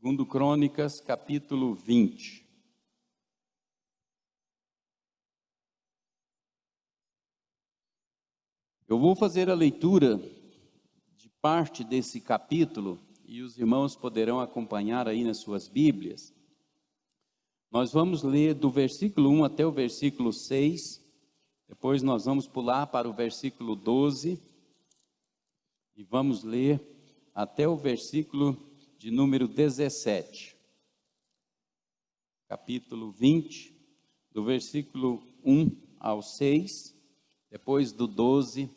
Segundo Crônicas, capítulo 20. Eu vou fazer a leitura de parte desse capítulo e os irmãos poderão acompanhar aí nas suas Bíblias. Nós vamos ler do versículo 1 até o versículo 6, depois nós vamos pular para o versículo 12 e vamos ler até o versículo de número 17. Capítulo 20, do versículo 1 ao 6, depois do 12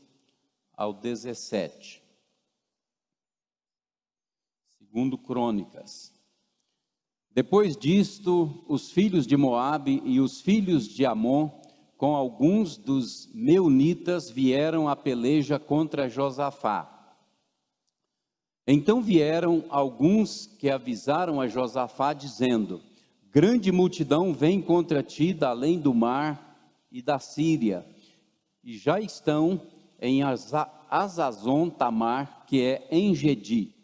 ao 17. Segundo Crônicas. Depois disto, os filhos de Moabe e os filhos de Amon, com alguns dos meunitas, vieram à peleja contra Josafá. Então vieram alguns que avisaram a Josafá, dizendo: grande multidão vem contra ti da além do mar e da Síria, e já estão em Hazazon Tamar, que é em Gedi.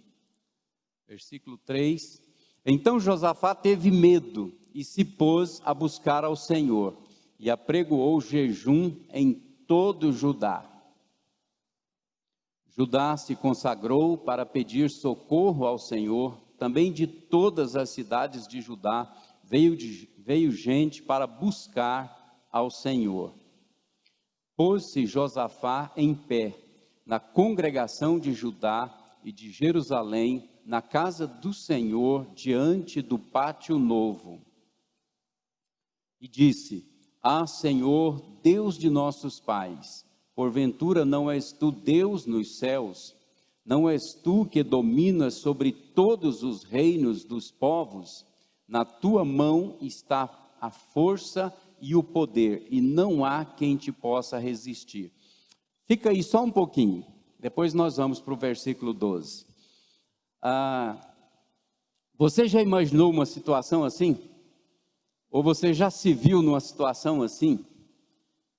Versículo 3. Então Josafá teve medo e se pôs a buscar ao Senhor, e apregoou jejum em todo Judá. Judá se consagrou para pedir socorro ao Senhor. Também de todas as cidades de Judá veio gente para buscar ao Senhor. Pôs-se Josafá em pé na congregação de Judá e de Jerusalém, na casa do Senhor, diante do pátio novo. E disse: Ah, Senhor, Deus de nossos pais, porventura não és tu Deus nos céus? Não és tu que dominas sobre todos os reinos dos povos? Na tua mão está a força e o poder, e não há quem te possa resistir. Fica aí só um pouquinho, depois nós vamos para o versículo 12. Você já imaginou uma situação assim? Ou você já se viu numa situação assim?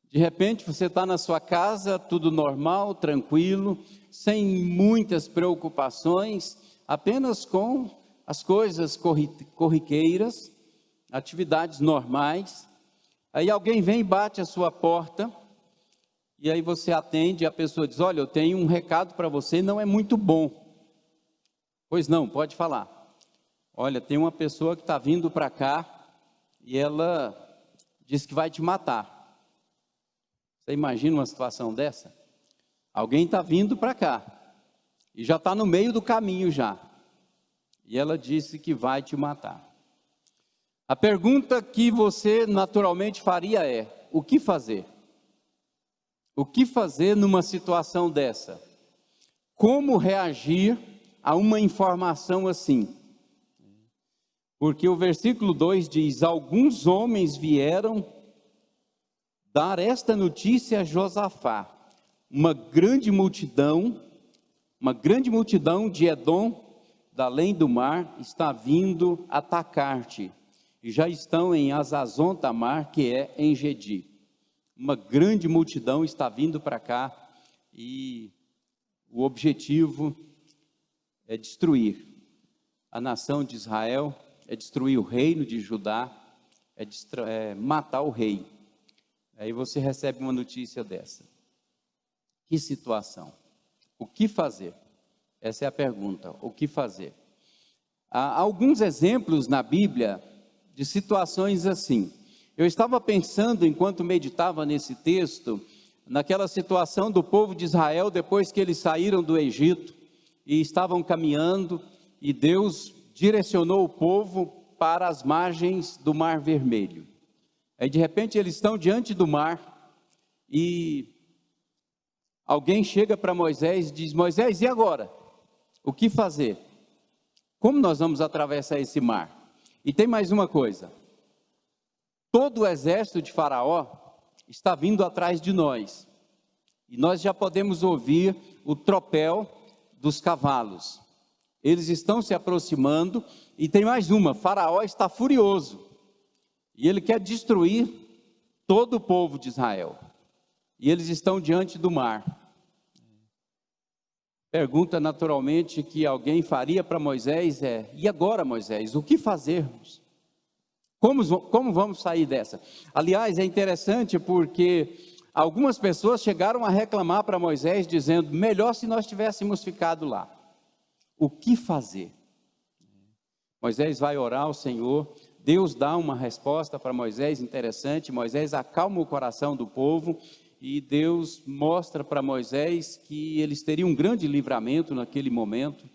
De repente você está na sua casa, tudo normal, tranquilo, sem muitas preocupações, apenas com as coisas corriqueiras, atividades normais. Aí alguém vem e bate a sua porta, e aí você atende e a pessoa diz: olha, eu tenho um recado para você, não é muito bom. Pois não, pode falar. Olha, tem uma pessoa que está vindo para cá e ela diz que vai te matar. Você imagina uma situação dessa? Alguém está vindo para cá e já está no meio do caminho já. E ela disse que vai te matar. A pergunta que você naturalmente faria é: o que fazer? O que fazer numa situação dessa? Como reagir a uma informação assim? Porque o versículo 2 diz: alguns homens vieram dar esta notícia a Josafá. Uma grande multidão de Edom, da além do mar, está vindo atacar-te. E já estão em Hazazon Tamar, que é em Gedi. Uma grande multidão está vindo para cá e o objetivo é destruir a nação de Israel, é destruir o reino de Judá, é matar o rei. Aí você recebe uma notícia dessa. Que situação? O que fazer? Essa é a pergunta, o que fazer? Há alguns exemplos na Bíblia de situações assim. Eu estava pensando, enquanto meditava nesse texto, naquela situação do povo de Israel, depois que eles saíram do Egito, e estavam caminhando, e Deus direcionou o povo para as margens do Mar Vermelho. Aí de repente eles estão diante do mar, e alguém chega para Moisés e diz: Moisés, e agora? O que fazer? Como nós vamos atravessar esse mar? E tem mais uma coisa: todo o exército de Faraó está vindo atrás de nós, e nós já podemos ouvir o tropel dos cavalos. Eles estão se aproximando, e tem mais uma: Faraó está furioso, e ele quer destruir todo o povo de Israel, e eles estão diante do mar. Pergunta naturalmente que alguém faria para Moisés é: e agora, Moisés, o que fazermos? Como vamos sair dessa? Aliás, é interessante porque algumas pessoas chegaram a reclamar para Moisés, dizendo: melhor se nós tivéssemos ficado lá. O que fazer? Moisés vai orar ao Senhor, Deus dá uma resposta para Moisés interessante, Moisés acalma o coração do povo, e Deus mostra para Moisés que eles teriam um grande livramento naquele momento.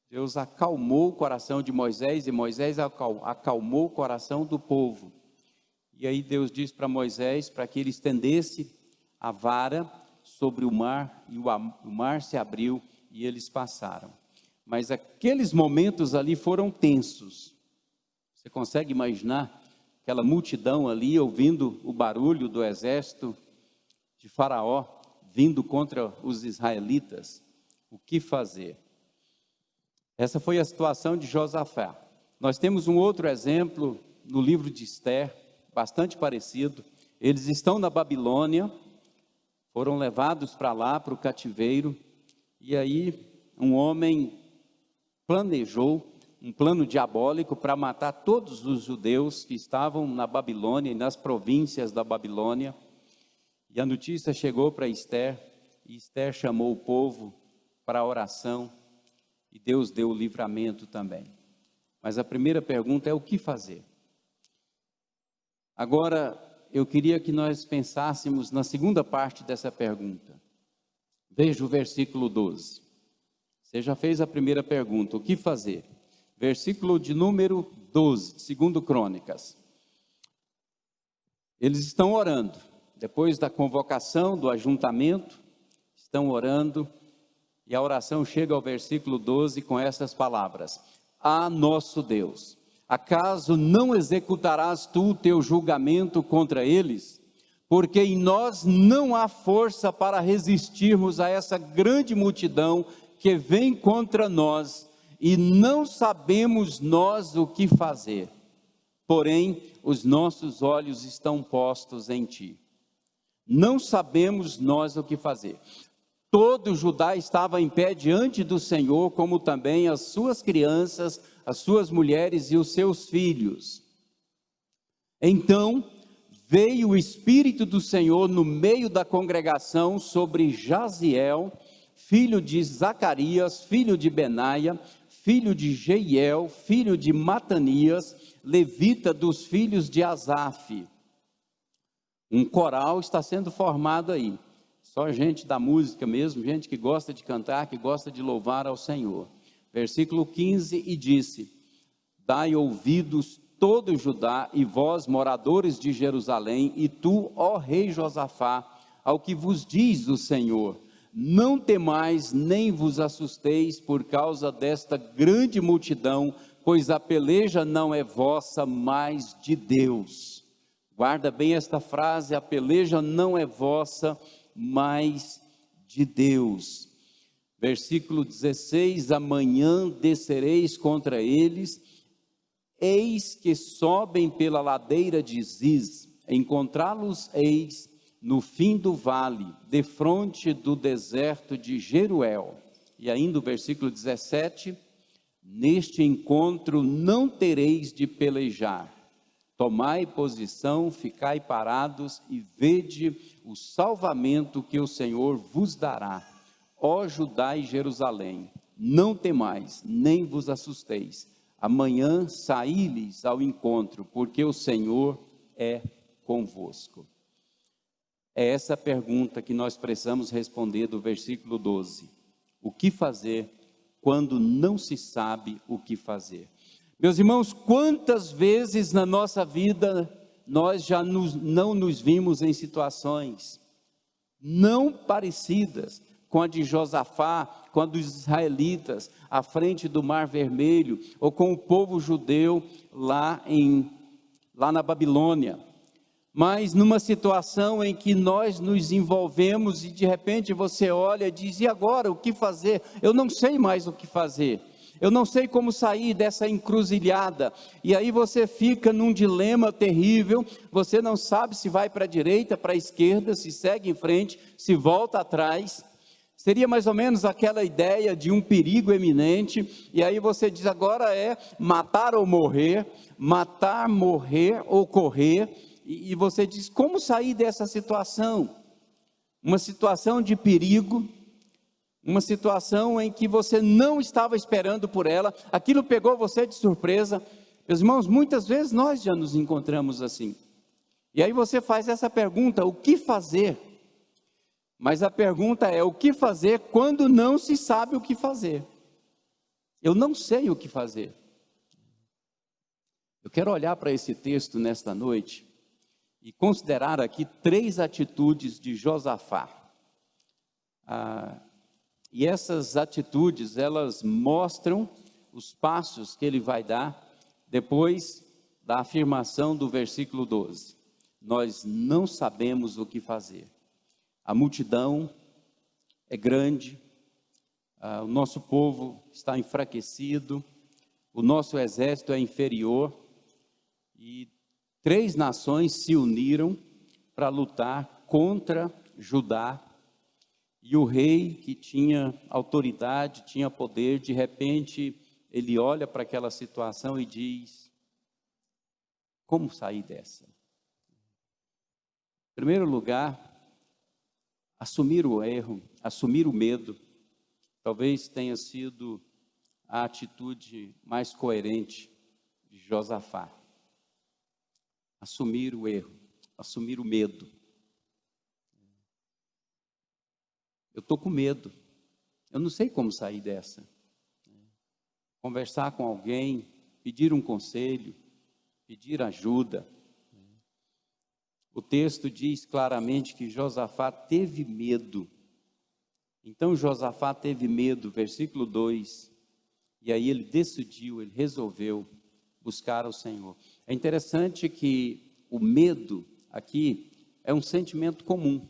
Deus acalmou o coração de Moisés, e Moisés acalmou o coração do povo. E aí Deus diz para Moisés para que ele estendesse a vara sobre o mar, e o mar se abriu e eles passaram. Mas aqueles momentos ali foram tensos. Você consegue imaginar aquela multidão ali ouvindo o barulho do exército de Faraó vindo contra os israelitas? O que fazer? Essa foi a situação de Josafá. Nós temos um outro exemplo no livro de Esther, bastante parecido. Eles estão na Babilônia, foram levados para lá, para o cativeiro, e aí um homem planejou um plano diabólico para matar todos os judeus que estavam na Babilônia e nas províncias da Babilônia. E a notícia chegou para Esther, e Esther chamou o povo para a oração, e Deus deu o livramento também. Mas a primeira pergunta é: o que fazer? Agora, eu queria que nós pensássemos na segunda parte dessa pergunta. Veja o versículo 12. Você já fez a primeira pergunta: o que fazer? Versículo de número 12, de 2 Crônicas. Eles estão orando. Depois da convocação, do ajuntamento, estão orando, e a oração chega ao versículo 12 com essas palavras: Ah, nosso Deus, acaso não executarás tu o teu julgamento contra eles? Porque em nós não há força para resistirmos a essa grande multidão que vem contra nós, e não sabemos nós o que fazer. Porém, os nossos olhos estão postos em ti. Não sabemos nós o que fazer. Todo Judá estava em pé diante do Senhor, como também as suas crianças, as suas mulheres e os seus filhos. Então veio o Espírito do Senhor no meio da congregação sobre Jaziel, filho de Zacarias, filho de Benaia, filho de Jeiel, filho de Matanias, levita dos filhos de Asaf. Um coral está sendo formado aí, só gente da música mesmo, gente que gosta de cantar, que gosta de louvar ao Senhor. Versículo 15, e disse: Dai ouvidos todo Judá, e vós, moradores de Jerusalém, e tu, ó rei Josafá, ao que vos diz o Senhor: não temais, nem vos assusteis por causa desta grande multidão, pois a peleja não é vossa, mas de Deus. Guarda bem esta frase: a peleja não é vossa, mas de Deus. Versículo 16: amanhã descereis contra eles, eis que sobem pela ladeira de Ziz, encontrá-los eis no fim do vale, defronte do deserto de Jeruel. E ainda o versículo 17: neste encontro não tereis de pelejar, tomai posição, ficai parados e vede o salvamento que o Senhor vos dará, ó Judá e Jerusalém. Não temais, nem vos assusteis, amanhã saí-lhes ao encontro, porque o Senhor é convosco. É essa pergunta que nós precisamos responder do versículo 12. O que fazer quando não se sabe o que fazer? Meus irmãos, quantas vezes na nossa vida nós já não nos vimos em situações não parecidas com a de Josafá, com a dos israelitas, à frente do Mar Vermelho, ou com o povo judeu lá na Babilônia. Mas numa situação em que nós nos envolvemos e de repente você olha e diz: e agora, o que fazer? Eu não sei mais o que fazer. Eu não sei como sair dessa encruzilhada, e aí você fica num dilema terrível, você não sabe se vai para a direita, para a esquerda, se segue em frente, se volta atrás, Seria mais ou menos aquela ideia de um perigo eminente, e aí você diz, agora é matar ou morrer, matar, morrer ou correr, e você diz, como sair dessa situação? Uma situação de perigo, uma situação em que você não estava esperando por ela, aquilo pegou você de surpresa. Meus irmãos, muitas vezes nós já nos encontramos assim, e aí você faz essa pergunta, o que fazer? Mas a pergunta é, o que fazer quando não se sabe o que fazer? Eu não sei o que fazer. Eu quero olhar para esse texto nesta noite e considerar aqui 3 atitudes de Josafá. E essas atitudes, elas mostram os passos que ele vai dar depois da afirmação do versículo 12. Nós não sabemos o que fazer. A multidão é grande, o nosso povo está enfraquecido, o nosso exército é inferior, e 3 nações se uniram para lutar contra Judá, e o rei que tinha autoridade, tinha poder, de repente ele olha para aquela situação e diz, como sair dessa? Em primeiro lugar, assumir o erro, assumir o medo, talvez tenha sido a atitude mais coerente de Josafá. Assumir o erro, assumir o medo. Eu estou com medo, eu não sei como sair dessa. Conversar com alguém, pedir um conselho, pedir ajuda. O texto diz claramente que Josafá teve medo. Então Josafá teve medo, versículo 2, e aí ele decidiu, ele resolveu buscar o Senhor. É interessante que o medo aqui é um sentimento comum.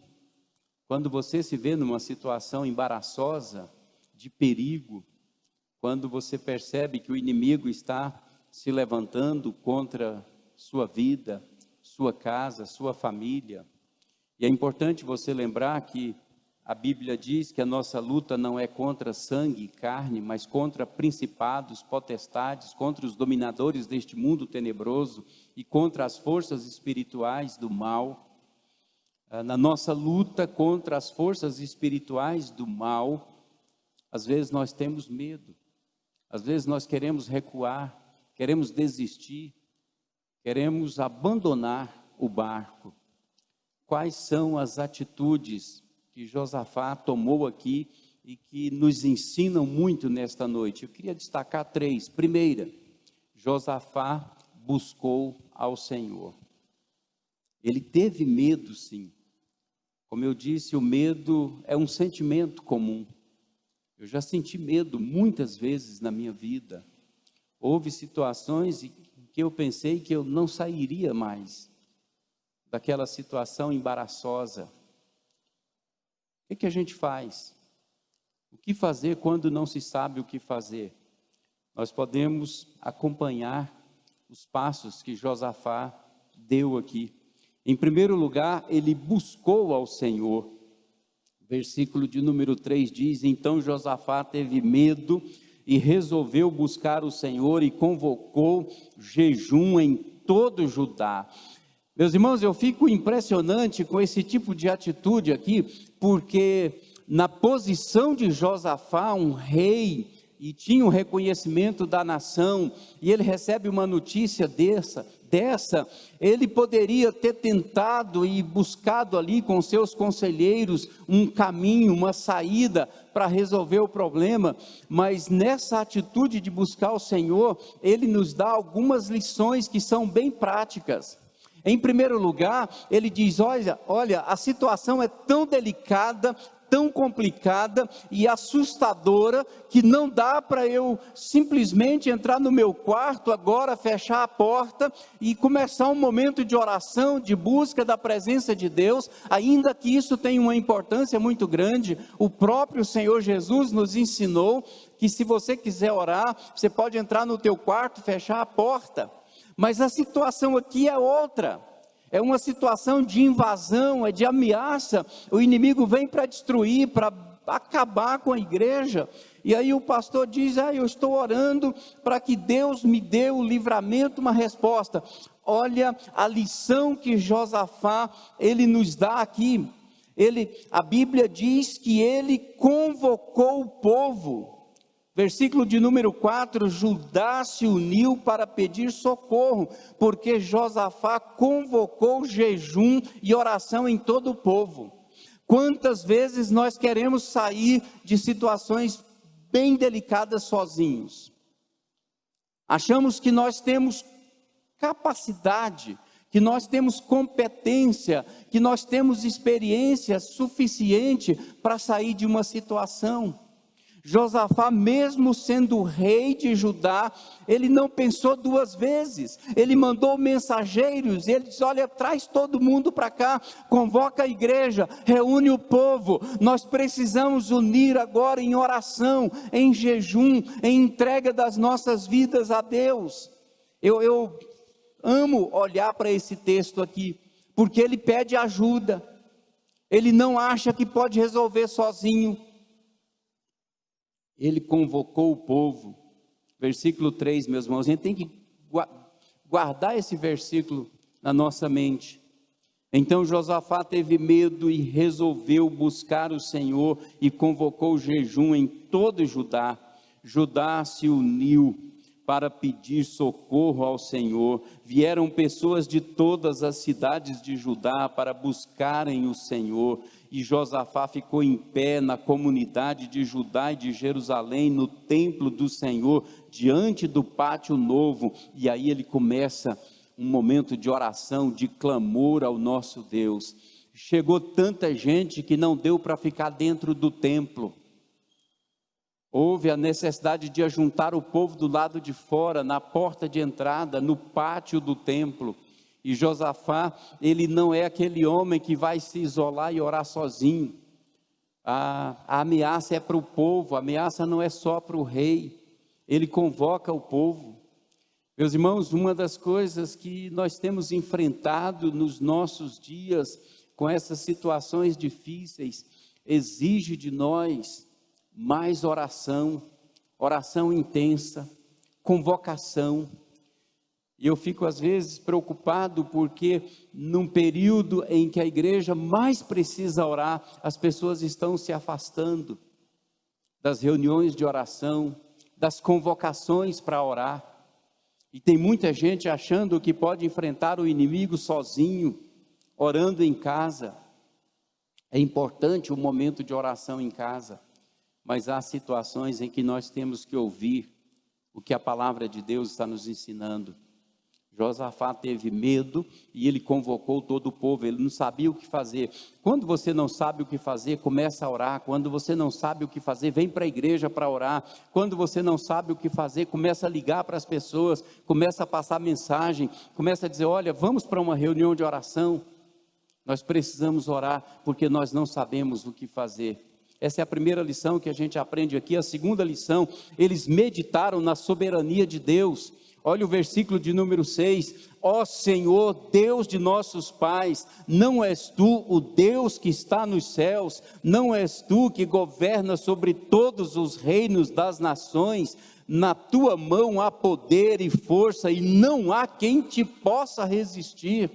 Quando você se vê numa situação embaraçosa, de perigo, quando você percebe que o inimigo está se levantando contra sua vida, sua casa, sua família. E é importante você lembrar que a Bíblia diz que a nossa luta não é contra sangue e carne, mas contra principados, potestades, contra os dominadores deste mundo tenebroso e contra as forças espirituais do mal. Na nossa luta contra as forças espirituais do mal, às vezes nós temos medo, às vezes nós queremos recuar, queremos desistir, queremos abandonar o barco. Quais são as atitudes que Josafá tomou aqui e que nos ensinam muito nesta noite? Eu queria destacar 3. Primeira, Josafá buscou ao Senhor. Ele teve medo, sim. Como eu disse, o medo é um sentimento comum. Eu já senti medo muitas vezes na minha vida. Houve situações em que eu pensei que eu não sairia mais daquela situação embaraçosa. O que a gente faz? O que fazer quando não se sabe o que fazer? Nós podemos acompanhar os passos que Josafá deu aqui. Em primeiro lugar, ele buscou ao Senhor. Versículo de número 3 diz, então Josafá teve medo e resolveu buscar o Senhor e convocou jejum em todo Judá. Meus irmãos, eu fico impressionante com esse tipo de atitude aqui, porque na posição de Josafá, um rei, e tinha um reconhecimento da nação, e ele recebe uma notícia dessa, ele poderia ter tentado e buscado ali com seus conselheiros um caminho, uma saída para resolver o problema, mas nessa atitude de buscar o Senhor, ele nos dá algumas lições que são bem práticas. Em primeiro lugar, ele diz, olha, a situação é tão delicada, tão complicada e assustadora, que não dá para eu simplesmente entrar no meu quarto agora, fechar a porta e começar um momento de oração, de busca da presença de Deus, ainda que isso tenha uma importância muito grande. O próprio Senhor Jesus nos ensinou que se você quiser orar, você pode entrar no teu quarto, fechar a porta, mas a situação aqui é outra. É uma situação de invasão, é de ameaça, o inimigo vem para destruir, para acabar com a igreja. E aí o pastor diz: eu estou orando para que Deus me dê o livramento, uma resposta. Olha a lição que Josafá, ele nos dá aqui. A Bíblia diz que ele convocou o povo. Versículo de número 4, Judá se uniu para pedir socorro, porque Josafá convocou jejum e oração em todo o povo. Quantas vezes nós queremos sair de situações bem delicadas sozinhos? Achamos que nós temos capacidade, que nós temos competência, que nós temos experiência suficiente para sair de uma situação. Josafá, mesmo sendo rei de Judá, ele não pensou duas vezes. Ele mandou mensageiros, ele disse: olha, traz todo mundo para cá, convoca a igreja, reúne o povo, nós precisamos unir agora em oração, em jejum, em entrega das nossas vidas a Deus. Eu amo olhar para esse texto aqui, porque ele pede ajuda, ele não acha que pode resolver sozinho. Ele convocou o povo. Versículo 3, meus irmãos, a gente tem que guardar esse versículo na nossa mente. Então Josafá teve medo e resolveu buscar o Senhor e convocou jejum em todo Judá. Judá se uniu para pedir socorro ao Senhor. Vieram pessoas de todas as cidades de Judá para buscarem o Senhor. E Josafá ficou em pé na comunidade de Judá e de Jerusalém, no templo do Senhor, diante do pátio novo. E aí ele começa um momento de oração, de clamor ao nosso Deus. Chegou tanta gente que não deu para ficar dentro do templo. Houve a necessidade de ajuntar o povo do lado de fora, na porta de entrada, no pátio do templo. E Josafá, ele não é aquele homem que vai se isolar e orar sozinho. A ameaça é para o povo, a ameaça não é só para o rei. Ele convoca o povo. Meus irmãos, uma das coisas que nós temos enfrentado nos nossos dias, com essas situações difíceis, exige de nós mais oração, oração intensa, convocação. E eu fico às vezes preocupado porque num período em que a igreja mais precisa orar, as pessoas estão se afastando das reuniões de oração, das convocações para orar. E tem muita gente achando que pode enfrentar o inimigo sozinho, orando em casa. É importante o momento de oração em casa, mas há situações em que nós temos que ouvir o que a palavra de Deus está nos ensinando. Josafá teve medo e ele convocou todo o povo, ele não sabia o que fazer. Quando você não sabe o que fazer, começa a orar. Quando você não sabe o que fazer, vem para a igreja para orar. Quando você não sabe o que fazer, começa a ligar para as pessoas, começa a passar mensagem, começa a dizer: olha, vamos para uma reunião de oração. Nós precisamos orar porque nós não sabemos o que fazer. Essa é a primeira lição que a gente aprende aqui. A segunda lição, eles meditaram na soberania de Deus. Olha o versículo de número 6, ó Senhor, Deus de nossos pais, não és tu o Deus que está nos céus, não és tu que governa sobre todos os reinos das nações, na tua mão há poder e força e não há quem te possa resistir.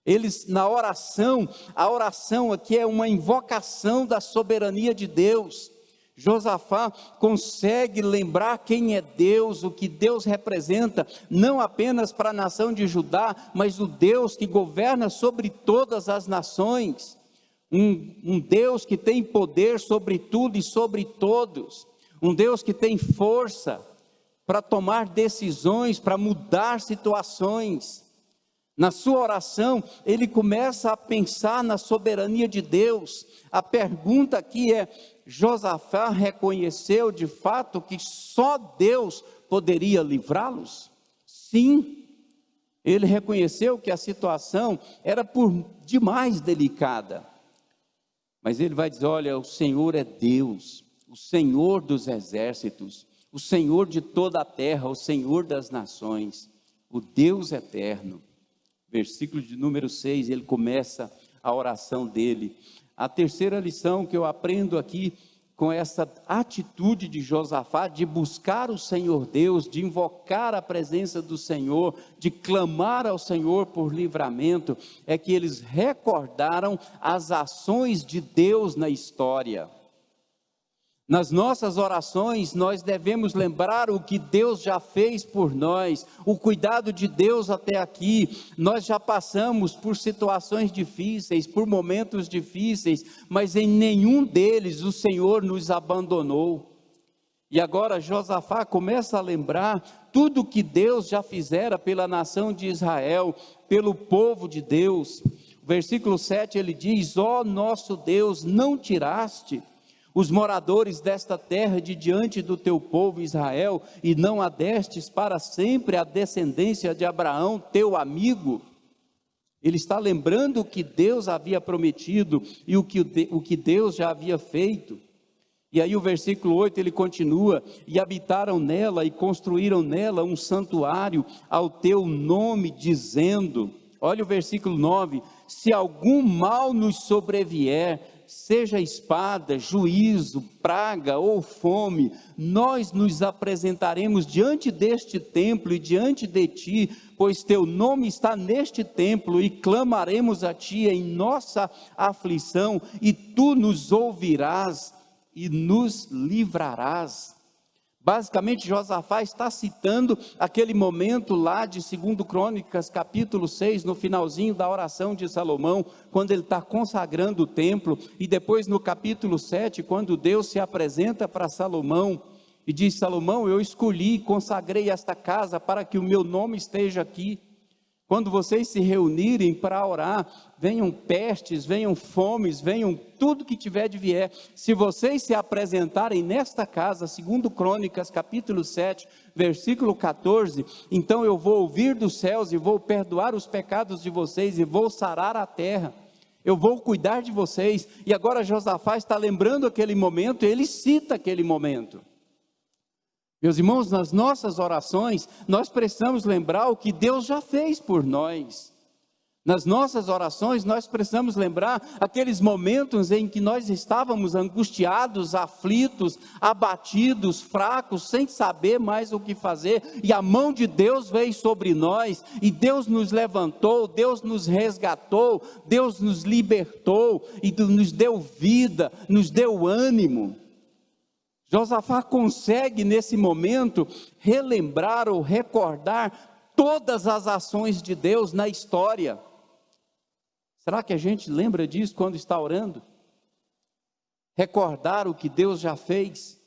Eles na oração, a oração aqui é uma invocação da soberania de Deus. Josafá consegue lembrar quem é Deus, o que Deus representa, não apenas para a nação de Judá, mas o Deus que governa sobre todas as nações, um Deus que tem poder sobre tudo e sobre todos, um Deus que tem força para tomar decisões, para mudar situações. Na sua oração, ele começa a pensar na soberania de Deus. A pergunta aqui é: Josafá reconheceu de fato que só Deus poderia livrá-los? Sim, ele reconheceu que a situação era por demais delicada. Mas ele vai dizer: olha, o Senhor é Deus, o Senhor dos exércitos, o Senhor de toda a terra, o Senhor das nações, o Deus eterno. Versículo de número 6, ele começa a oração dele. A terceira lição que eu aprendo aqui com essa atitude de Josafá, de buscar o Senhor Deus, de invocar a presença do Senhor, de clamar ao Senhor por livramento, é que eles recordaram as ações de Deus na história. Nas nossas orações, nós devemos lembrar o que Deus já fez por nós, o cuidado de Deus até aqui. Nós já passamos por situações difíceis, por momentos difíceis, mas em nenhum deles o Senhor nos abandonou. E agora Josafá começa a lembrar tudo que Deus já fizera pela nação de Israel, pelo povo de Deus. Versículo 7 ele diz: ó nosso Deus, não tiraste os moradores desta terra de diante do teu povo Israel, e não a destes para sempre a descendência de Abraão, teu amigo. Ele está lembrando o que Deus havia prometido e o que Deus já havia feito. E aí o versículo 8 ele continua: e habitaram nela e construíram nela um santuário ao teu nome, dizendo, olha o versículo 9: se algum mal nos sobrevier, seja espada, juízo, praga ou fome, nós nos apresentaremos diante deste templo e diante de ti, pois teu nome está neste templo, e clamaremos a ti em nossa aflição, e tu nos ouvirás e nos livrarás. Basicamente Josafá está citando aquele momento lá de 2 Crônicas capítulo 6, no finalzinho da oração de Salomão, quando ele está consagrando o templo, e depois no capítulo 7, quando Deus se apresenta para Salomão, e diz: Salomão, eu escolhi e consagrei esta casa para que o meu nome esteja aqui. Quando vocês se reunirem para orar, venham pestes, venham fomes, venham tudo que tiver de vier, se vocês se apresentarem nesta casa, 2 Crônicas capítulo 7, versículo 14, então eu vou ouvir dos céus e vou perdoar os pecados de vocês e vou sarar a terra, eu vou cuidar de vocês. E agora Josafá está lembrando aquele momento, ele cita aquele momento. Meus irmãos, nas nossas orações, nós precisamos lembrar o que Deus já fez por nós. Nas nossas orações, nós precisamos lembrar aqueles momentos em que nós estávamos angustiados, aflitos, abatidos, fracos, sem saber mais o que fazer, e a mão de Deus veio sobre nós, e Deus nos levantou, Deus nos resgatou, Deus nos libertou, e nos deu vida, nos deu ânimo. Josafá consegue nesse momento relembrar ou recordar todas as ações de Deus na história. Será que a gente lembra disso quando está orando? Recordar o que Deus já fez.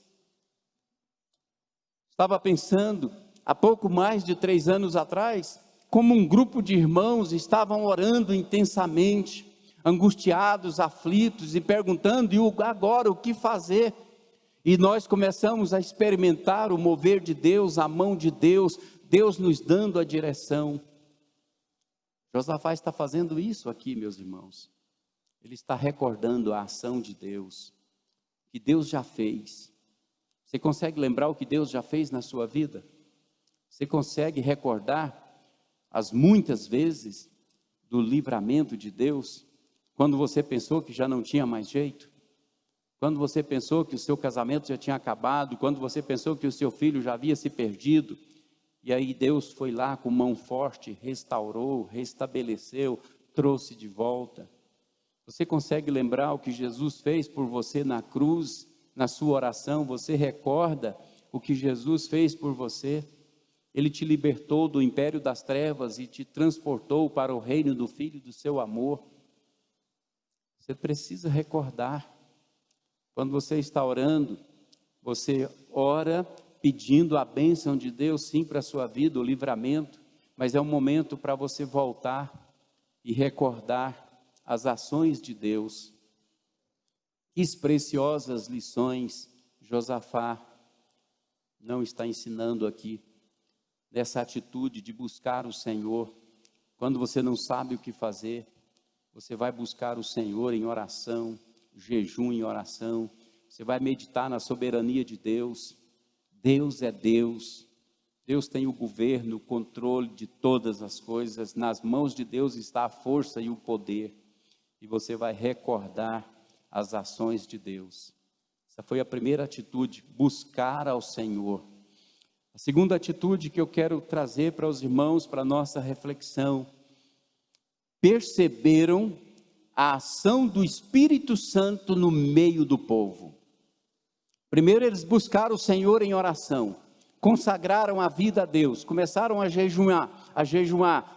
Estava pensando, há pouco mais de 3 anos atrás, como um grupo de irmãos estavam orando intensamente, angustiados, aflitos e perguntando: e agora o que fazer? E nós começamos a experimentar o mover de Deus, a mão de Deus, Deus nos dando a direção. Josafá está fazendo isso aqui, meus irmãos. Ele está recordando a ação de Deus, que Deus já fez. Você consegue lembrar o que Deus já fez na sua vida? Você consegue recordar as muitas vezes do livramento de Deus, quando você pensou que já não tinha mais jeito? Quando você pensou que o seu casamento já tinha acabado, quando você pensou que o seu filho já havia se perdido, e aí Deus foi lá com mão forte, restaurou, restabeleceu, trouxe de volta. Você consegue lembrar o que Jesus fez por você na cruz, na sua oração? Você recorda o que Jesus fez por você? Ele te libertou do império das trevas e te transportou para o reino do Filho do seu amor. Você precisa recordar. Quando você está orando, você ora pedindo a bênção de Deus, sim, para a sua vida, o livramento, mas é um momento para você voltar e recordar as ações de Deus. Que preciosas lições Josafá não está ensinando aqui, nessa atitude de buscar o Senhor. Quando você não sabe o que fazer, você vai buscar o Senhor em oração, jejum em oração, você vai meditar na soberania de Deus. Deus é Deus, Deus tem o governo, o controle de todas as coisas, nas mãos de Deus está a força e o poder, e você vai recordar as ações de Deus. Essa foi a primeira atitude, buscar ao Senhor. A segunda atitude que eu quero trazer para os irmãos, para a nossa reflexão: perceberam a ação do Espírito Santo no meio do povo. Primeiro eles buscaram o Senhor em oração, consagraram a vida a Deus, começaram a jejuar,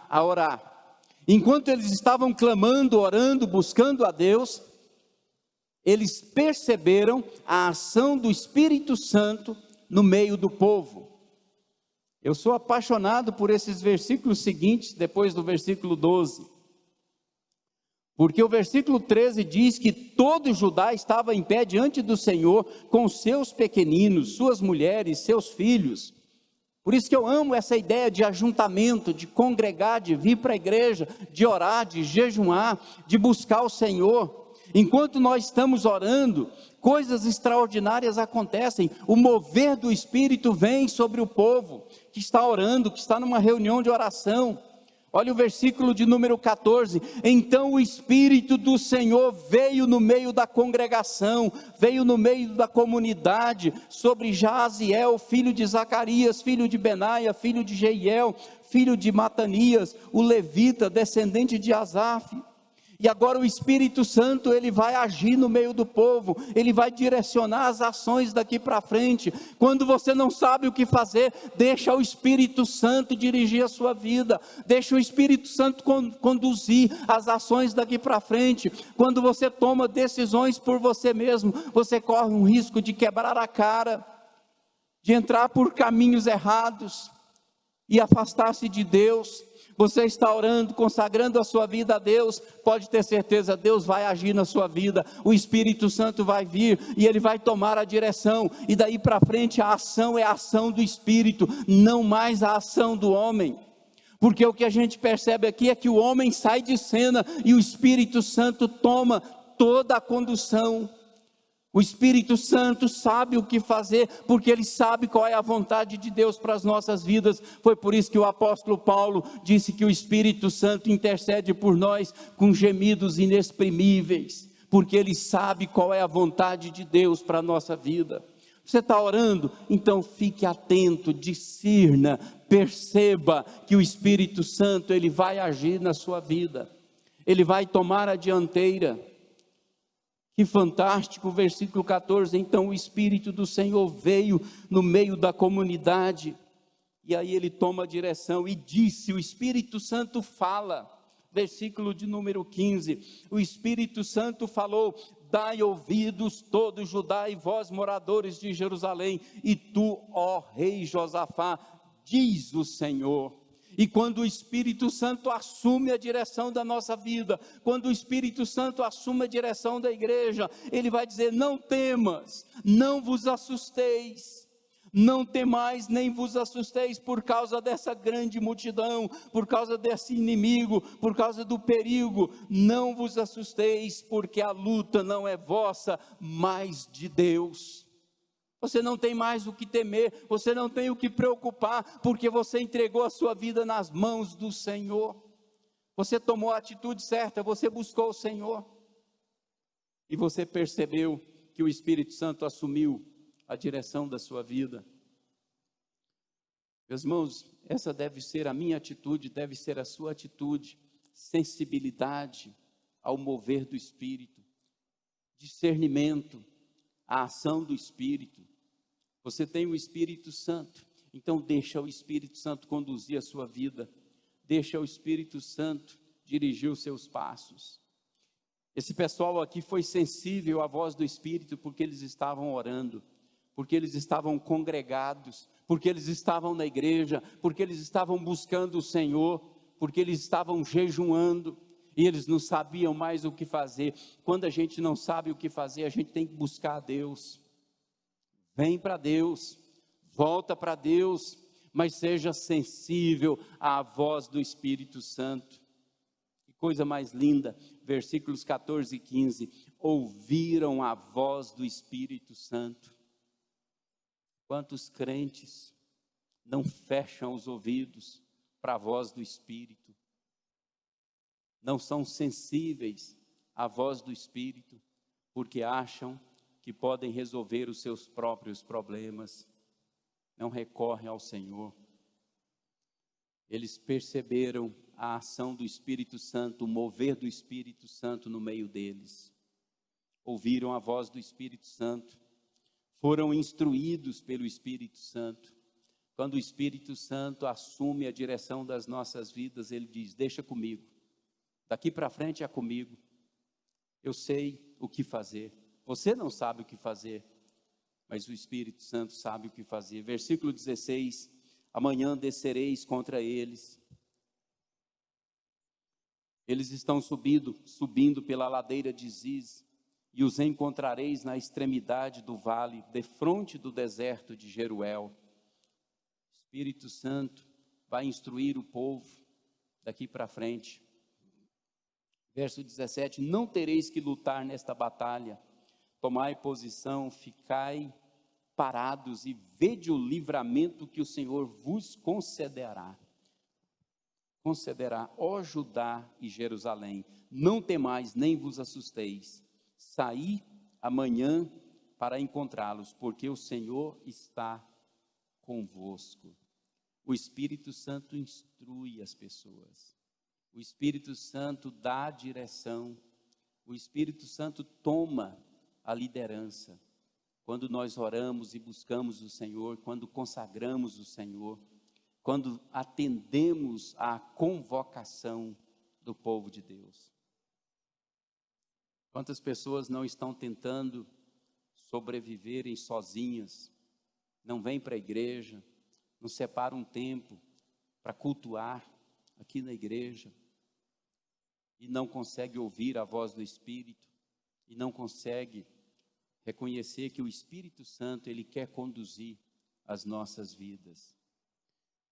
a orar. Enquanto eles estavam clamando, orando, buscando a Deus, eles perceberam a ação do Espírito Santo no meio do povo. Eu sou apaixonado por esses versículos seguintes, depois do versículo 12. Porque o versículo 13 diz que todo Judá estava em pé diante do Senhor, com seus pequeninos, suas mulheres, seus filhos. Por isso que eu amo essa ideia de ajuntamento, de congregar, de vir para a igreja, de orar, de jejuar, de buscar o Senhor. Enquanto nós estamos orando, coisas extraordinárias acontecem. O mover do Espírito vem sobre o povo que está orando, que está numa reunião de oração. Olha o versículo de número 14: então o Espírito do Senhor veio no meio da congregação, veio no meio da comunidade, sobre Jaaziel, filho de Zacarias, filho de Benaia, filho de Jeiel, filho de Matanias, o levita, descendente de Asaf. E agora o Espírito Santo, ele vai agir no meio do povo, ele vai direcionar as ações daqui para frente. Quando você não sabe o que fazer, deixa o Espírito Santo dirigir a sua vida, deixa o Espírito Santo conduzir as ações daqui para frente. Quando você toma decisões por você mesmo, você corre um risco de quebrar a cara, de entrar por caminhos errados e afastar-se de Deus. Você está orando, consagrando a sua vida a Deus, pode ter certeza, Deus vai agir na sua vida, o Espírito Santo vai vir, e Ele vai tomar a direção, e daí para frente a ação é a ação do Espírito, não mais a ação do homem, porque o que a gente percebe aqui é que o homem sai de cena, e o Espírito Santo toma toda a condução. O Espírito Santo sabe o que fazer, porque Ele sabe qual é a vontade de Deus para as nossas vidas. Foi por isso que o apóstolo Paulo disse que o Espírito Santo intercede por nós com gemidos inexprimíveis, porque Ele sabe qual é a vontade de Deus para a nossa vida. Você está orando? Então fique atento, discirna, perceba que o Espírito Santo, Ele vai agir na sua vida, Ele vai tomar a dianteira. Que fantástico, versículo 14, então o Espírito do Senhor veio no meio da comunidade, e aí ele toma a direção e disse, o Espírito Santo fala, versículo de número 15, o Espírito Santo falou, dai ouvidos todo Judá e vós moradores de Jerusalém, e tu, ó rei Josafá, diz o Senhor. E quando o Espírito Santo assume a direção da nossa vida, quando o Espírito Santo assume a direção da igreja, ele vai dizer, não temas, não vos assusteis, não temais nem vos assusteis por causa dessa grande multidão, por causa desse inimigo, por causa do perigo, não vos assusteis, porque a luta não é vossa, mas de Deus. Você não tem mais o que temer, você não tem o que preocupar, porque você entregou a sua vida nas mãos do Senhor. Você tomou a atitude certa, você buscou o Senhor. E você percebeu que o Espírito Santo assumiu a direção da sua vida. Meus irmãos, essa deve ser a minha atitude, deve ser a sua atitude. Sensibilidade ao mover do Espírito, discernimento, a ação do Espírito. Você tem o Espírito Santo, então deixa o Espírito Santo conduzir a sua vida, deixa o Espírito Santo dirigir os seus passos. Esse pessoal aqui foi sensível à voz do Espírito, porque eles estavam orando, porque eles estavam congregados, porque eles estavam na igreja, porque eles estavam buscando o Senhor, porque eles estavam jejuando, e eles não sabiam mais o que fazer. Quando a gente não sabe o que fazer, a gente tem que buscar a Deus. Vem para Deus, volta para Deus, mas seja sensível à voz do Espírito Santo. Que coisa mais linda, versículos 14 e 15, ouviram a voz do Espírito Santo. Quantos crentes não fecham os ouvidos para a voz do Espírito? Não são sensíveis à voz do Espírito, porque acham que podem resolver os seus próprios problemas, não recorrem ao Senhor. Eles perceberam a ação do Espírito Santo, o mover do Espírito Santo no meio deles. Ouviram a voz do Espírito Santo, foram instruídos pelo Espírito Santo. Quando o Espírito Santo assume a direção das nossas vidas, ele diz: deixa comigo, daqui para frente é comigo, eu sei o que fazer. Você não sabe o que fazer, mas o Espírito Santo sabe o que fazer. Versículo 16, amanhã descereis contra eles. Eles estão subindo pela ladeira de Ziz, e os encontrareis na extremidade do vale, defronte do deserto de Jeruel. O Espírito Santo vai instruir o povo daqui para frente. Verso 17, não tereis que lutar nesta batalha, tomai posição, ficai parados e vede o livramento que o Senhor vos concederá. Ó Judá e Jerusalém, não temais nem vos assusteis, saí amanhã para encontrá-los, porque o Senhor está convosco. O Espírito Santo instrui as pessoas, o Espírito Santo dá a direção, o Espírito Santo toma a liderança. Quando nós oramos e buscamos o Senhor, quando consagramos o Senhor, quando atendemos à convocação do povo de Deus. Quantas pessoas não estão tentando sobreviverem sozinhas, não vêm para a igreja, não separam um tempo para cultuar aqui na igreja, e não consegue ouvir a voz do Espírito, e não consegue reconhecer que o Espírito Santo, ele quer conduzir as nossas vidas.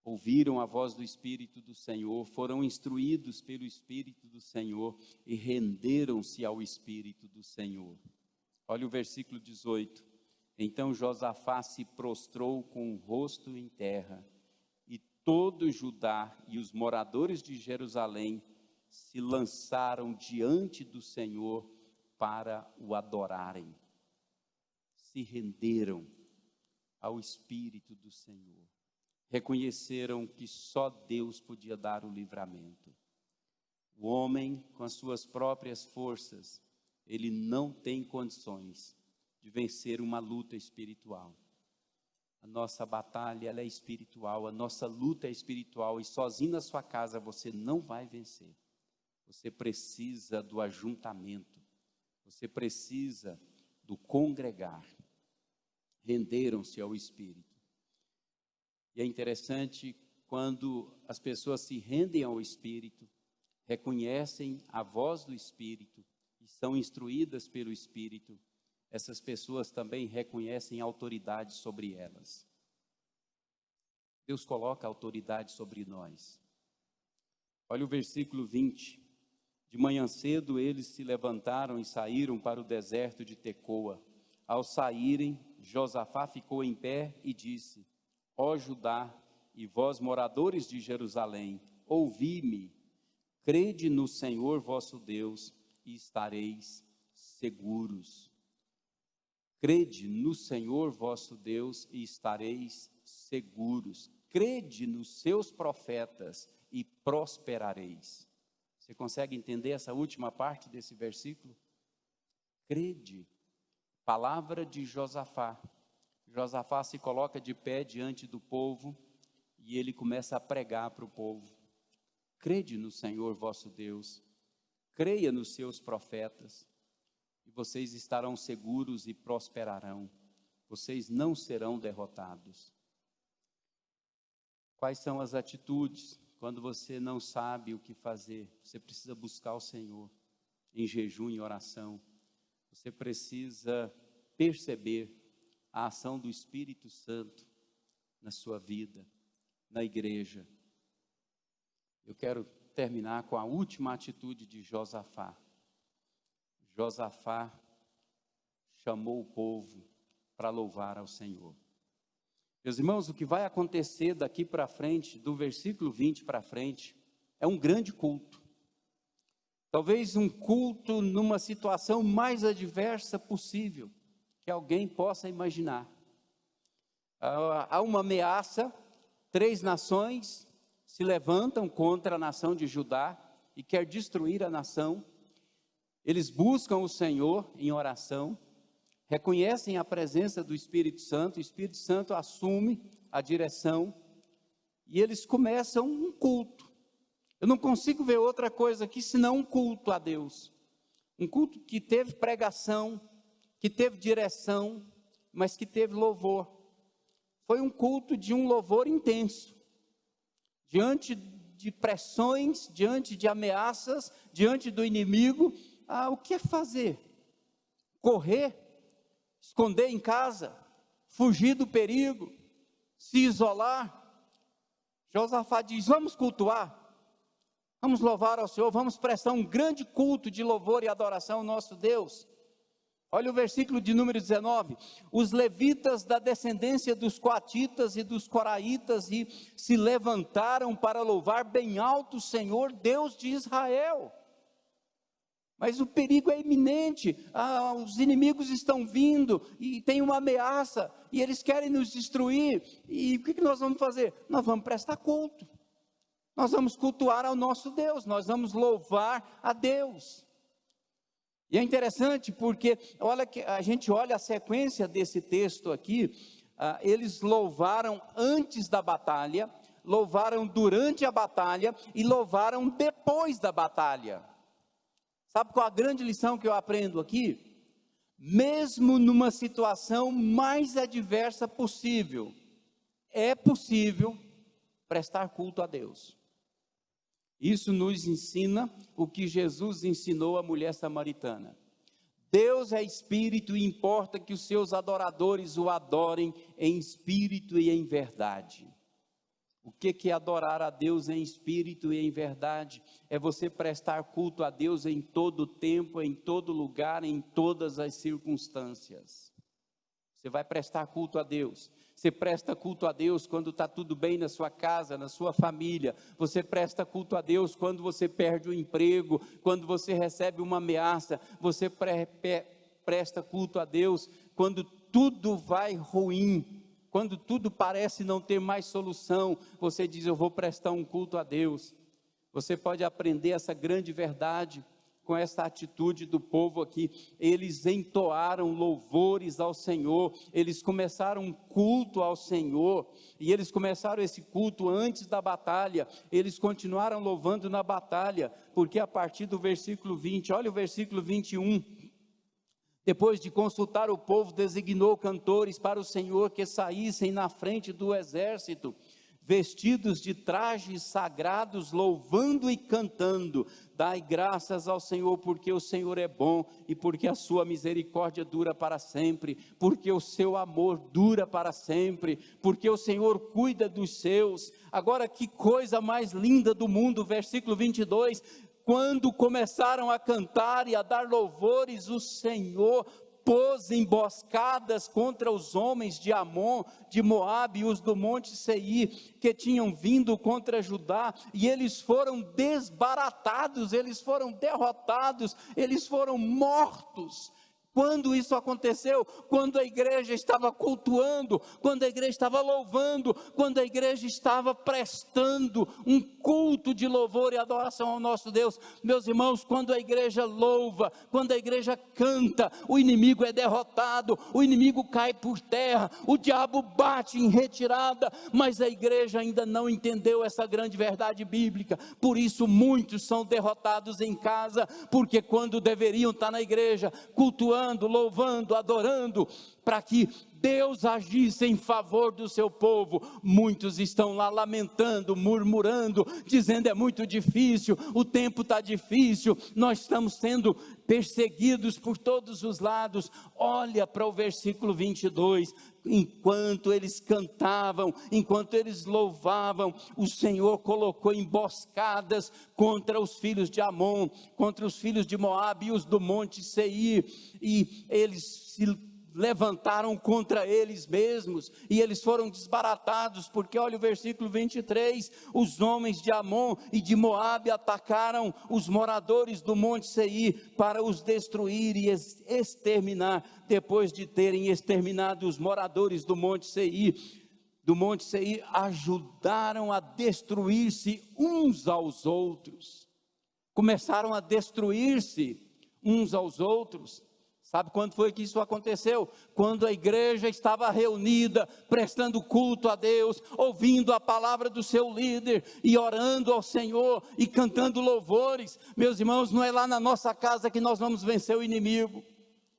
Ouviram a voz do Espírito do Senhor, foram instruídos pelo Espírito do Senhor e renderam-se ao Espírito do Senhor. Olha o versículo 18. Então Josafá se prostrou com o rosto em terra, e todo Judá e os moradores de Jerusalém se lançaram diante do Senhor para o adorarem. Se renderam ao Espírito do Senhor. Reconheceram que só Deus podia dar o livramento. O homem, com as suas próprias forças, ele não tem condições de vencer uma luta espiritual. A nossa batalha, ela é espiritual, a nossa luta é espiritual, e sozinho na sua casa você não vai vencer. Você precisa do ajuntamento, você precisa do congregar. Renderam-se ao Espírito. E é interessante quando as pessoas se rendem ao Espírito, reconhecem a voz do Espírito e são instruídas pelo Espírito, essas pessoas também reconhecem autoridade sobre elas. Deus coloca autoridade sobre nós. Olha o versículo 20. De manhã cedo eles se levantaram e saíram para o deserto de Tecoa. Ao saírem, Josafá ficou em pé e disse: ó Judá e vós moradores de Jerusalém, ouvi-me, crede no Senhor vosso Deus e estareis seguros. Crede no Senhor vosso Deus e estareis seguros. Crede nos seus profetas e prosperareis. Você consegue entender essa última parte desse versículo? Crede. Palavra de Josafá. Josafá se coloca de pé diante do povo e ele começa a pregar para o povo. Crede no Senhor vosso Deus, creia nos seus profetas, e vocês estarão seguros e prosperarão. Vocês não serão derrotados. Quais são as atitudes quando você não sabe o que fazer? Você precisa buscar o Senhor em jejum e oração. Você precisa perceber a ação do Espírito Santo na sua vida, na igreja. Eu quero terminar com a última atitude de Josafá. Josafá chamou o povo para louvar ao Senhor. Meus irmãos, o que vai acontecer daqui para frente, do versículo 20 para frente, é um grande culto. Talvez um culto numa situação mais adversa possível, que alguém possa imaginar. Há uma ameaça, 3 nações se levantam contra a nação de Judá e quer destruir a nação. Eles buscam o Senhor em oração, reconhecem a presença do Espírito Santo, o Espírito Santo assume a direção e eles começam um culto. Eu não consigo ver outra coisa aqui senão um culto a Deus. Um culto que teve pregação, que teve direção, mas que teve louvor. Foi um culto de um louvor intenso. Diante de pressões, diante de ameaças, diante do inimigo, o que é fazer? Correr? Esconder em casa? Fugir do perigo? Se isolar? Josafá diz: vamos cultuar. Vamos louvar ao Senhor, vamos prestar um grande culto de louvor e adoração ao nosso Deus. Olha o versículo de número 19, os levitas da descendência dos coatitas e dos coraitas se levantaram para louvar bem alto o Senhor, Deus de Israel. Mas o perigo é iminente, os inimigos estão vindo e tem uma ameaça e eles querem nos destruir. E o que nós vamos fazer? Nós vamos prestar culto. Nós vamos cultuar ao nosso Deus, nós vamos louvar a Deus. E é interessante porque, olha que a gente olha a sequência desse texto aqui, eles louvaram antes da batalha, louvaram durante a batalha e louvaram depois da batalha. Sabe qual a grande lição que eu aprendo aqui? Mesmo numa situação mais adversa possível, é possível prestar culto a Deus. Isso nos ensina o que Jesus ensinou à mulher samaritana. Deus é espírito e importa que os seus adoradores o adorem em espírito e em verdade. O que é adorar a Deus em espírito e em verdade? É você prestar culto a Deus em todo tempo, em todo lugar, em todas as circunstâncias. Você vai prestar culto a Deus. Você presta culto a Deus quando está tudo bem na sua casa, na sua família. Você presta culto a Deus quando você perde o emprego, quando você recebe uma ameaça. Você presta culto a Deus quando tudo vai ruim, quando tudo parece não ter mais solução. Você diz: eu vou prestar um culto a Deus. Você pode aprender essa grande verdade com essa atitude do povo aqui. Eles entoaram louvores ao Senhor, eles começaram um culto ao Senhor, e eles começaram esse culto antes da batalha, eles continuaram louvando na batalha, porque a partir do versículo 20, olha o versículo 21, depois de consultar o povo, designou cantores para o Senhor que saíssem na frente do exército, vestidos de trajes sagrados, louvando e cantando: dai graças ao Senhor, porque o Senhor é bom, e porque a sua misericórdia dura para sempre, porque o seu amor dura para sempre, porque o Senhor cuida dos seus. Agora, que coisa mais linda do mundo, versículo 22, quando começaram a cantar e a dar louvores, o Senhor pôs emboscadas contra os homens de Amon, de Moabe e os do monte Seir, que tinham vindo contra Judá, e eles foram desbaratados, eles foram derrotados, eles foram mortos. Quando isso aconteceu? Quando a igreja estava cultuando, quando a igreja estava louvando, quando a igreja estava prestando um culto de louvor e adoração ao nosso Deus. Meus irmãos, quando a igreja louva, quando a igreja canta, o inimigo é derrotado, o inimigo cai por terra, o diabo bate em retirada, mas a igreja ainda não entendeu essa grande verdade bíblica. Por isso muitos são derrotados em casa, porque quando deveriam estar na igreja, cultuando, louvando, adorando, para que Deus agisse em favor do seu povo, muitos estão lá lamentando, murmurando, dizendo: é muito difícil, o tempo está difícil, nós estamos sendo perseguidos por todos os lados. Olha para o versículo 22, enquanto eles cantavam, enquanto eles louvavam, o Senhor colocou emboscadas contra os filhos de Amon, contra os filhos de Moabe e os do monte Seir, e eles se levantaram contra eles mesmos, e eles foram desbaratados, porque olha o versículo 23, os homens de Amon e de Moabe atacaram os moradores do Monte Seir, para os destruir e exterminar. Depois de terem exterminado os moradores do Monte Seir, ajudaram a destruir-se uns aos outros, começaram a destruir-se uns aos outros. Sabe quando foi que isso aconteceu? Quando a igreja estava reunida, prestando culto a Deus, ouvindo a palavra do seu líder, e orando ao Senhor, e cantando louvores. Meus irmãos, não é lá na nossa casa que nós vamos vencer o inimigo,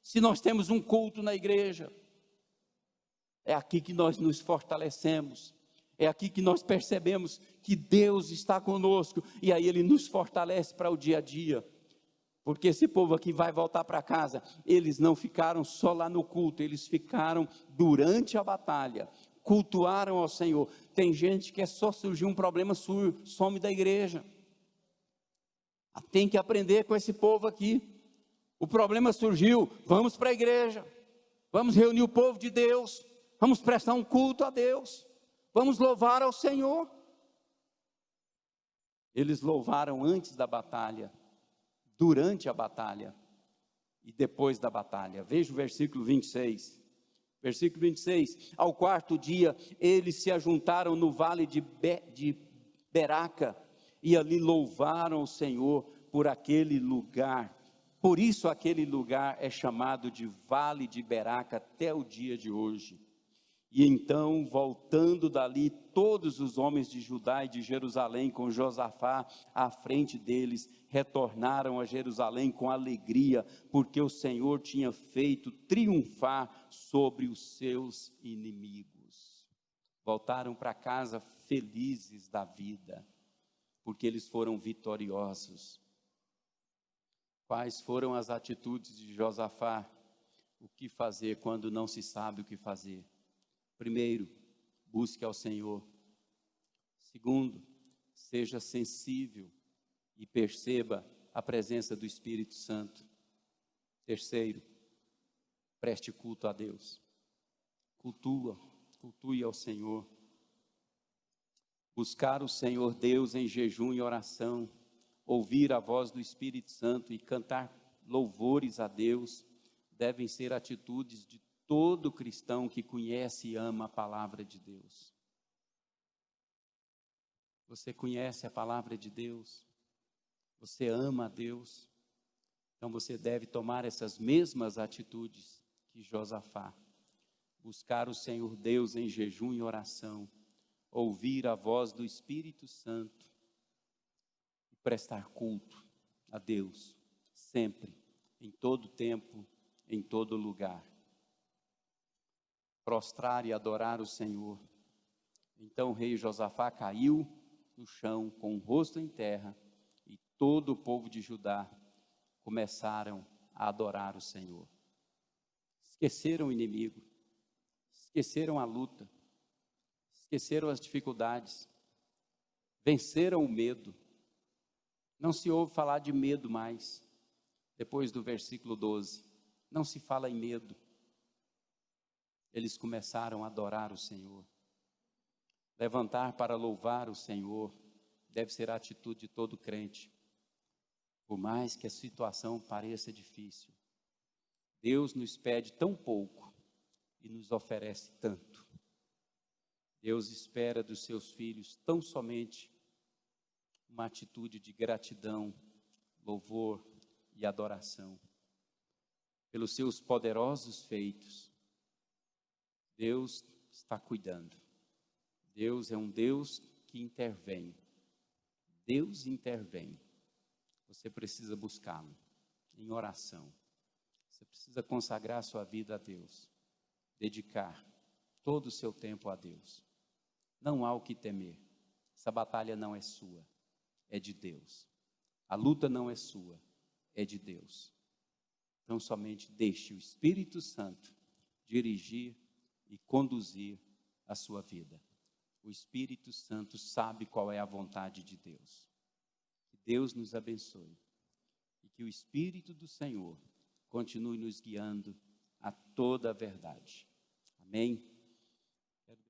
se nós temos um culto na igreja. É aqui que nós nos fortalecemos, é aqui que nós percebemos que Deus está conosco, e aí Ele nos fortalece para o dia a dia. Porque esse povo aqui vai voltar para casa, eles não ficaram só lá no culto, eles ficaram durante a batalha, cultuaram ao Senhor. Tem gente que é só surgir um problema, some da igreja. Tem que aprender com esse povo aqui. O problema surgiu, vamos para a igreja, vamos reunir o povo de Deus, vamos prestar um culto a Deus, vamos louvar ao Senhor. Eles louvaram antes da batalha, durante a batalha e depois da batalha. Veja o versículo 26. Versículo 26. Ao quarto dia, eles se ajuntaram no vale de Beraca, e ali louvaram o Senhor por aquele lugar. Por isso aquele lugar é chamado de Vale de Beraca até o dia de hoje. E então, voltando dali, todos os homens de Judá e de Jerusalém, com Josafá à frente deles, retornaram a Jerusalém com alegria, porque o Senhor tinha feito triunfar sobre os seus inimigos. Voltaram para casa felizes da vida, porque eles foram vitoriosos. Quais foram as atitudes de Josafá? O que fazer quando não se sabe o que fazer? Primeiro, busque ao Senhor. Segundo, seja sensível e perceba a presença do Espírito Santo. Terceiro, preste culto a Deus. Cultue ao Senhor. Buscar o Senhor Deus em jejum e oração, ouvir a voz do Espírito Santo e cantar louvores a Deus, devem ser atitudes de todo cristão que conhece e ama a palavra de Deus. Você conhece a palavra de Deus? Você ama a Deus? Então você deve tomar essas mesmas atitudes que Josafá. Buscar o Senhor Deus em jejum e oração, ouvir a voz do Espírito Santo e prestar culto a Deus, sempre, em todo tempo, em todo lugar. Prostrar e adorar o Senhor. Então o rei Josafá caiu no chão com o rosto em terra, e todo o povo de Judá começaram a adorar o Senhor. Esqueceram o inimigo, esqueceram a luta, esqueceram as dificuldades, venceram o medo. Não se ouve falar de medo mais. Depois do versículo 12, não se fala em medo. Eles começaram a adorar o Senhor. Levantar para louvar o Senhor deve ser a atitude de todo crente. Por mais que a situação pareça difícil, Deus nos pede tão pouco e nos oferece tanto. Deus espera dos seus filhos tão somente uma atitude de gratidão, louvor e adoração. Pelos seus poderosos feitos, Deus está cuidando. Deus é um Deus que intervém. Deus intervém. Você precisa buscá-lo em oração. Você precisa consagrar sua vida a Deus. Dedicar todo o seu tempo a Deus. Não há o que temer. Essa batalha não é sua, é de Deus. A luta não é sua, é de Deus. Então somente deixe o Espírito Santo dirigir e conduzir a sua vida. O Espírito Santo sabe qual é a vontade de Deus. Que Deus nos abençoe e que o Espírito do Senhor continue nos guiando a toda a verdade. Amém?